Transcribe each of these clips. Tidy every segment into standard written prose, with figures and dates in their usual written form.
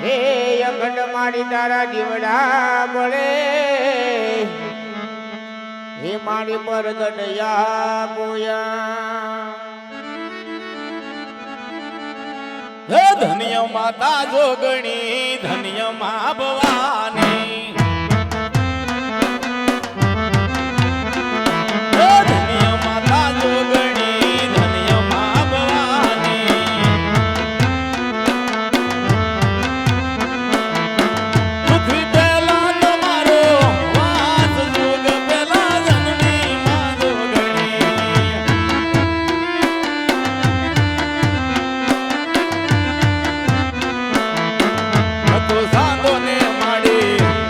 હે અખંડ મારી તારા જીવડા બળે હે મારી પર ગઢયા બોયા હે ધન્ય માતા જોગણી ધન્ય મા ભવાની હે ધન્ય માતા જોગણી ધન્ય મા ભવાની પૃથ્વી પહેલા તમારો વાસ જોગ પહેલા જન્મી મા જોગણી હતો સાંધો ને માડી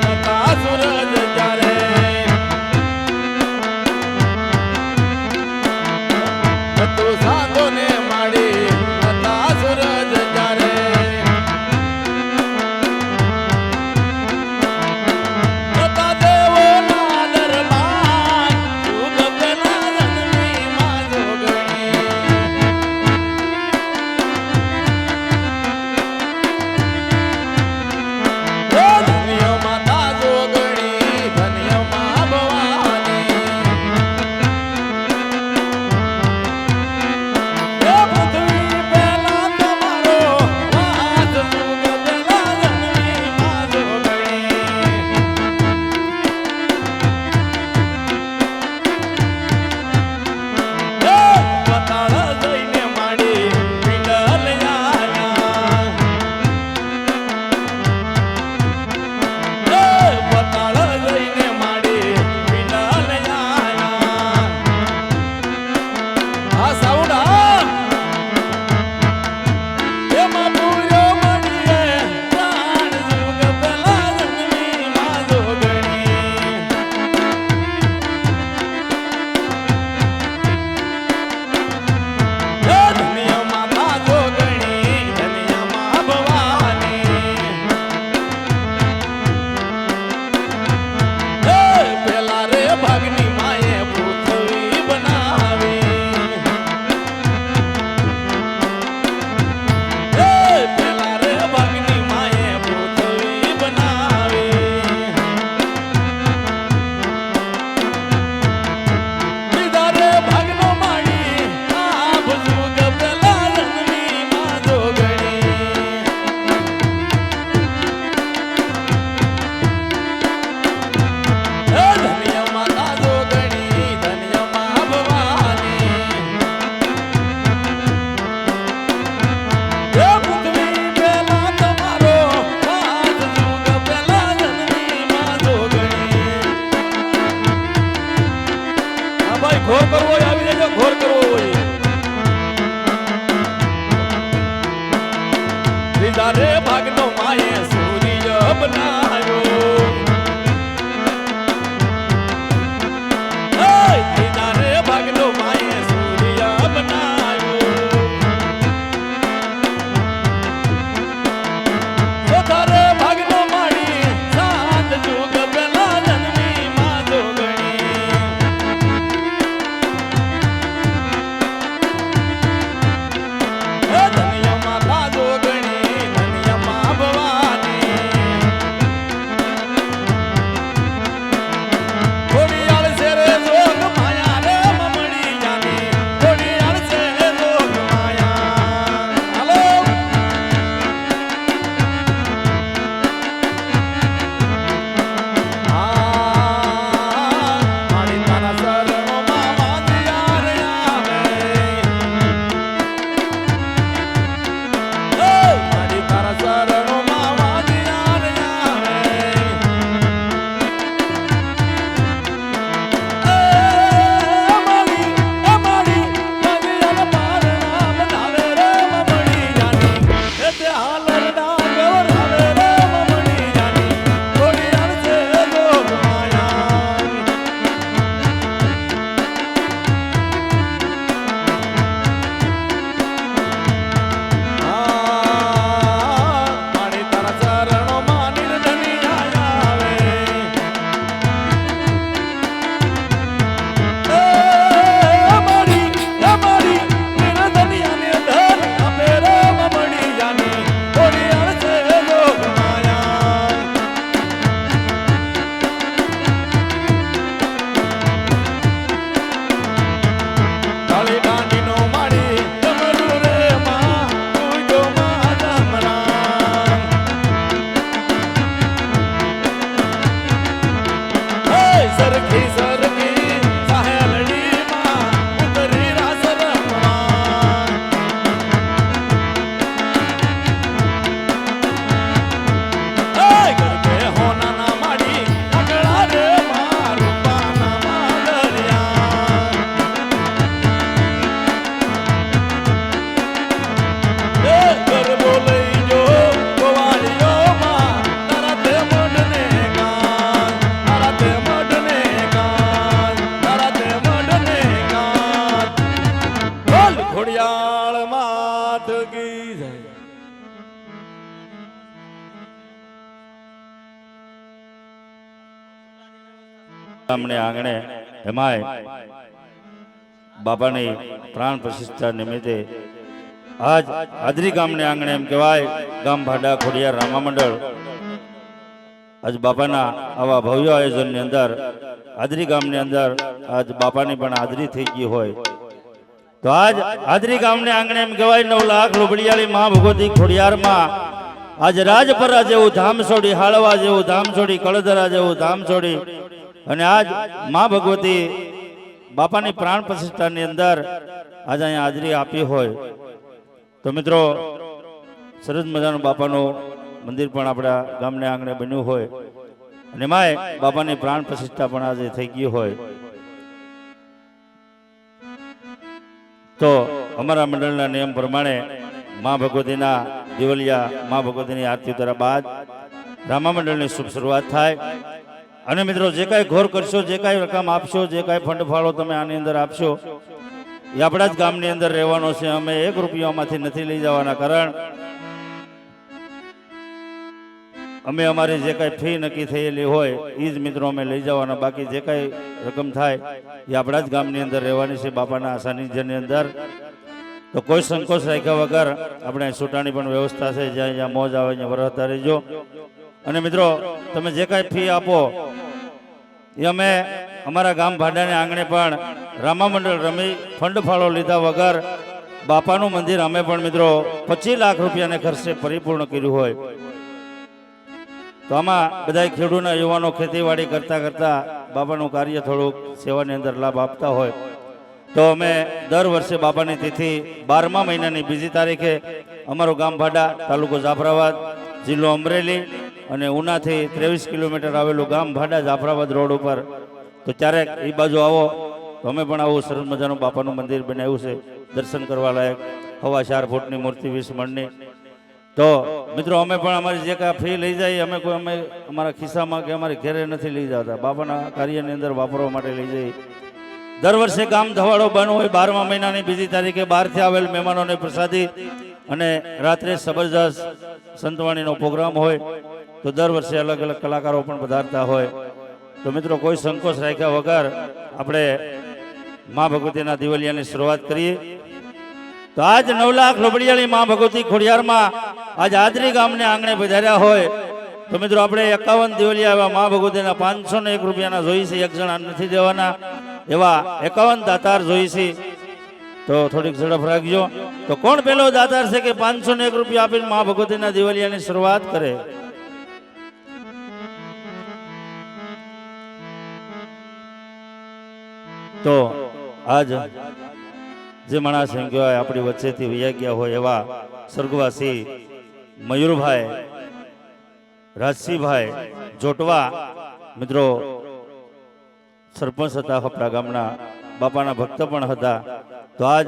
માત કી જય. ગામને આંગણે એમાંય બાપાની પ્રાણ પ્રતિષ્ઠા નિમિત્તે આજ હાજરી ગામને આંગણે એમ કહેવાય ગામ ભાડા ખોડિયાર રામા મંડળ આજ બાપાના આવા ભવ્ય આયોજનની અંદર હાજરી ગામની અંદર આજ બાપાની પણ હાજરી થઈ ગઈ હોય તો આજ હાજરી ગામને આંગણે એમ કહેવાય 9 લાખ લોબડિયાળી મા ભગવતી ખોડિયારમાં આજ રાજપરા જેવું ધામ છોડી હાળવા જેવું ધામ છોડી કળધરા જેવું ધામ છોડી અને આજ મા ભગવતી બાપાની પ્રાણ પ્રતિષ્ઠાની અંદર આજ અહીંયા હાજરી આપી હોય તો મિત્રો સરસ મજાનું બાપાનું મંદિર પણ આપણા ગામને આંગણે બન્યું હોય અને એમાંય બાપાની પ્રાણ પ્રતિષ્ઠા પણ આજે થઈ ગઈ હોય તો અમારા મંડળના નિયમ પ્રમાણે મા ભગવતીના દિવલિયા મા ભગવતીની આરતી ઉતાર્યા બાદ રામા મંડળની શુભ શરૂઆત થાય અને મિત્રો જે કાંઈ ઘોર કરશો જે કાંઈ રકમ આપશો જે કાંઈ ફંડ ફાળો તમે આની અંદર આપશો એ આપણા જ ગામની અંદર રહેવાનો છે અમે 1 રૂપિયામાંથી નથી લઈ જવાના કારણ અમે અમારી જે કાંઈ ફી નક્કી થયેલી હોય એ જ મિત્રો અમે લઈ જવાના બાકી જે કાંઈ રકમ થાય એ આપણા જ ગામની અંદર રહેવાની છે બાપાના સાનિધ્યની અંદર તો કોઈ સંકોચ રાખ્યા વગર આપણે છૂટાની પણ વ્યવસ્થા છે જ્યાં જ્યાં મોજ આવે ત્યાં વરસતા રહેજો અને મિત્રો તમે જે કાંઈ ફી આપો એ અમે અમારા ગામ ભાડાને આંગણે પણ રામા મંડળ રમી ફંડ ફાળો લીધા વગર બાપાનું મંદિર અમે પણ મિત્રો 25 લાખ રૂપિયાને ખર્ચે પરિપૂર્ણ કર્યું હોય તો આમાં બધા ખેડૂતના યુવાનો ખેતીવાડી કરતા કરતા બાપાનું કાર્ય થોડુંક સેવાની અંદર લાભ આપતા હોય તો અમે દર વર્ષે બાપાની તિથિ 12મા મહિનાની 2જી તારીખે અમારું ગામ ભાડા તાલુકો જાફરાબાદ જિલ્લો અમરેલી અને ઉનાથી 23 કિલોમીટર આવેલું ગામ ભાડા જાફરાબાદ રોડ ઉપર તો ક્યારેક એ બાજુ આવો તો અમે પણ આવું સરસ મજાનું બાપાનું મંદિર બનાવ્યું છે દર્શન કરવા લાયક 4.5 ફૂટની મૂર્તિ 20 મણની તો મિત્રો અમે પણ અમારી જે કાંઈ ફી લઈ જઈએ અમે અમારા ખિસ્સામાં કે અમારી ઘેરે નથી લઈ જતા બાપાના કાર્યની અંદર વાપરવા માટે લઈ જઈએ દર વર્ષે ગામ ધવાડો બંધ હોય 12મા મહિનાની 2જી તારીખે બહારથી આવેલ મહેમાનોને પ્રસાદી અને રાત્રે જબરજસ્ત સંતવાણીનો પ્રોગ્રામ હોય તો દર વર્ષે અલગ અલગ કલાકારો પણ પધારતા હોય તો મિત્રો કોઈ સંકોચ રાખ્યા વગર આપણે મા ભગવતીના દિવાલિયાની શરૂઆત કરીએ તો આજ 9 લાખ લોબડિયાળી મા ભગવતી ખોડિયારમાં આજ હાજરી ગામને આંગણે પધાર્યા હોય તો મિત્રો આપણે 51 દિવાલિયા એવા મા ભગવતીના 501 રૂપિયાના જોઈ છે એક જણા નથી દેવાના એવા 51 દાતાર જોઈ છે તો થોડીક ઝડપ રાખજો તો કોણ પેલો દાતાર છે કે 501 રૂપિયા આપીને મા ભગવતીના દિવાલિયાની શરૂઆત કરે તો આજ જે માણસ એમ કહેવાય આપણી વચ્ચેથી વૈયા ગયા હોય એવા સ્વર્ગવાસી મયુરભાઈ રાજસિંહભાઈ જોટવા મિત્રો સરપંચ હતા આપણા ગામના બાપાના ભક્ત પણ હતા તો આજ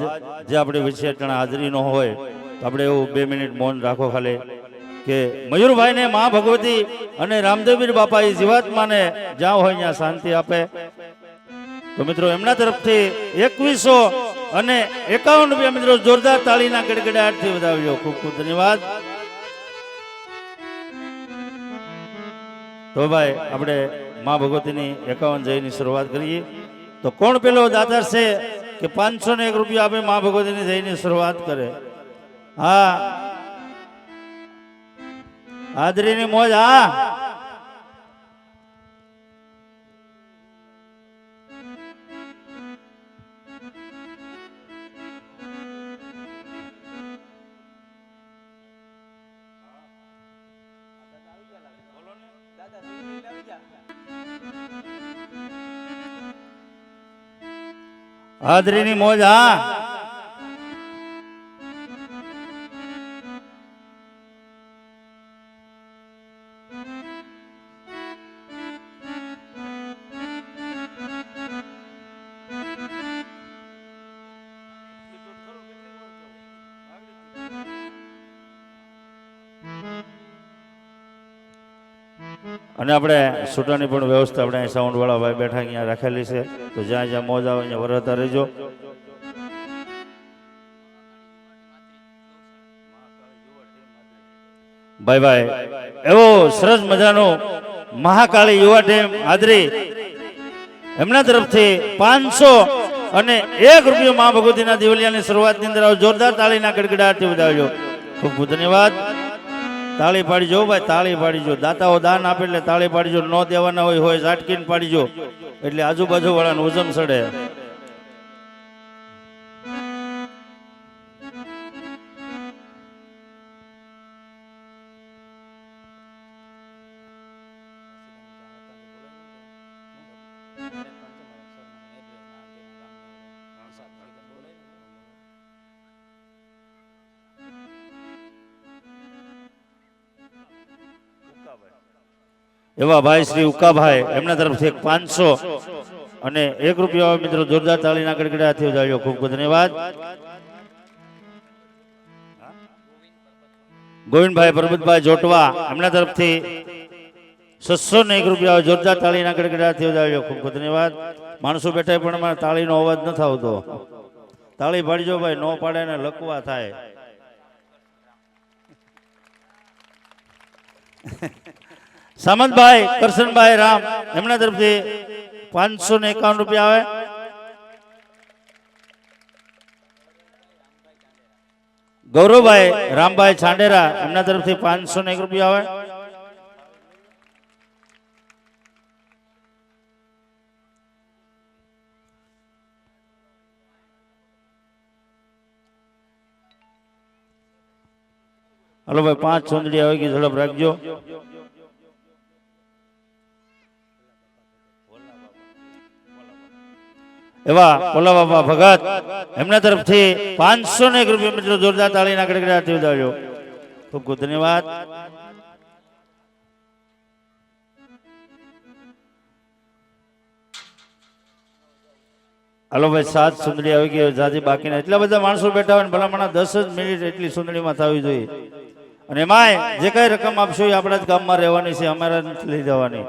જે આપણી વિશેષણ હાજરી ન હોય તો આપણે એવું 2 મિનિટ મૌન રાખો ખાલી કે મયુરભાઈને મા ભગવતી અને રામદેવવીર બાપા એ જીવાત્માને જ્યાં હોય ત્યાં શાંતિ આપે તો મિત્રો એમના તરફથી 2151 રૂપિયા મિત્રો જોરદાર તાળીના ગડગડાટથી વધાવજો ખૂબ ખૂબ ધન્યવાદ તો ભાઈ આપણે મા ભગવતીની 51 જયની શરૂઆત કરીએ તો કોણ પેલો દાતાર છે કે 501 રૂપિયા આપે મા ભગવતીની જયની શરૂઆત કરે હા હાજરીની મોજ હા હાજરીની મોજ હા અને આપણે છૂટાની પણ વ્યવસ્થા આપણે સાઉન્ડ વાળા ભાઈ બેઠા અહીંયા રાખેલી છે તો જ્યાં જ્યાં મોજ આવે અહીંયા વરતા રહેજો ભાઈ ભાઈ એવો સરસ મજાનો મહાકાળી યુવા ટીમ હાજરી એમના તરફથી 500 અને 1 રૂપિયો મા ભગવતીના દિવાલિયાની શરૂઆતની અંદર જોરદાર તાળીના ગડગડાટથી વધાવજો. ખૂબ ખૂબ ધન્યવાદ. તાળી પાડીજો ભાઈ, તાળી પાડીજો. દાતાઓ દાન આપે એટલે તાળી પાડીજો. ન દેવાના હોય ઝાટકીને પાડીજો એટલે આજુબાજુ વાળાનું વજન સડે. એવા ભાઈ શ્રી ઉકાભાઈ એમના તરફથી 500 અને 1 રૂપિયો મિત્રો જોરદાર તાળીના ગડગડાટથી વધાવ્યો. ખૂબ ખૂબ ધન્યવાદ. ગોવિંદભાઈ પરબતભાઈ જોટવા એમના તરફથી 601 રૂપિયા જોરદાર તાળીના ગડગડાટથી વધાવ્યો. ખૂબ ખૂબ ધન્યવાદ. માણસો બેઠા પણ મારે તાળીનો અવાજ નથી આવતો. તાળી પાડજો ભાઈ, નો પાડે ને લકવા થાય. સામંતભાઈ કરશનભાઈ રામ એમના તરફથી 551 રૂપિયા આવે. ગૌરવભાઈ રામભાઈ છાંડેરા એમના તરફથી 501 રૂપિયા આવે. હલો ભાઈ, 5 સોંદડી આવી ગઈ, ઝડપ રાખજો. એવા ઓલા બાબા ભગત એમના તરફથી 501 રૂપિયા મિત્રો જોરદાર તાળીના ગડગડાટથી વધાવ્યો. ખૂબ ખૂબ ધન્યવાદ. હાલો ભાઈ, 7 સુંદડી આવી ગઈ, જાજી બાકી ના. એટલા બધા માણસો બેઠા હોય ને ભલામણા 10 જ મિનિટ એટલી સુંદડીમાં થવી જોઈએ. અને એમાંય જે કઈ રકમ આપશો એ આપણા જ ગામમાં રહેવાની છે, અમારા નથી લઈ જવાની.